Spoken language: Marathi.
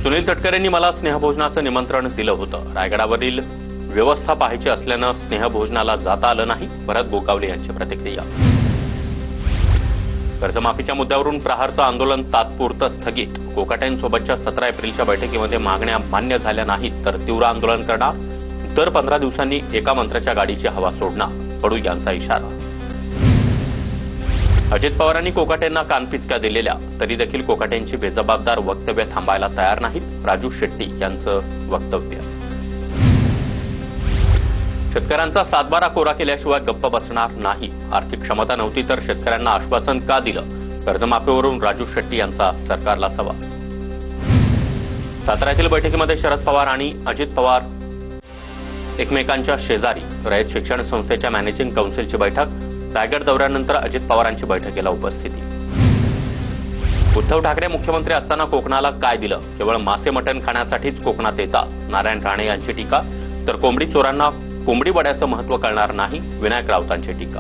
सुनील तटकरेंनी मला स्नेहभोजनाचं निमंत्रण दिलं होतं. रायगडावरील व्यवस्था पाहायची असल्यानं स्नेहभोजनाला जाता आलं नाही. भरत गोगावले यांची प्रतिक्रिया. कर्जमाफीच्या मुद्द्यावरून प्रहारचं आंदोलन तात्पुरतं स्थगित. कोकाटेंसोबतच्या 17 एप्रिलच्या बैठकीमध्ये मागण्या मान्य झाल्या नाहीत तर तीव्र आंदोलन करणार. दर 15 दिवसांनी एका मंत्र्याच्या गाडीची हवा सोडणार. कडू यांचा इशारा. अजित पवारांनी कोकाटेंना कानपिचक्या दिलेल्या तरी देखील कोकाटेंची बेजबाबदार वक्तव्य थांबायला तयार नाहीत. राजू शेट्टी यांचं वक्तव्य. शेतकऱ्यांचा 7-12 कोरा केल्याशिवाय गप्प बसणार नाही. आर्थिक क्षमता नव्हती तर शेतकऱ्यांना आश्वासन का दिलं? कर्जमाफीवरून राजू शेट्टी यांचा सरकारला सवाल. साताऱ्यातील बैठकीमध्ये शरद पवार आणि अजित पवार एकमेकांच्या शेजारी. रयत शिक्षण संस्थेच्या मॅनेजिंग काउन्सिलची बैठक. रायगड दौऱ्यानंतर अजित पवारांची बैठकीला उपस्थिती. उद्धव ठाकरे मुख्यमंत्री असताना कोकणाला काय दिलं? केवळ मासे मटण खाण्यासाठीच कोकणात येतात. नारायण राणे यांची टीका. तर कोंबडी चोरांना कोंबडी वड्याचं महत्त्व कळणार नाही. विनायक राऊतांची टीका.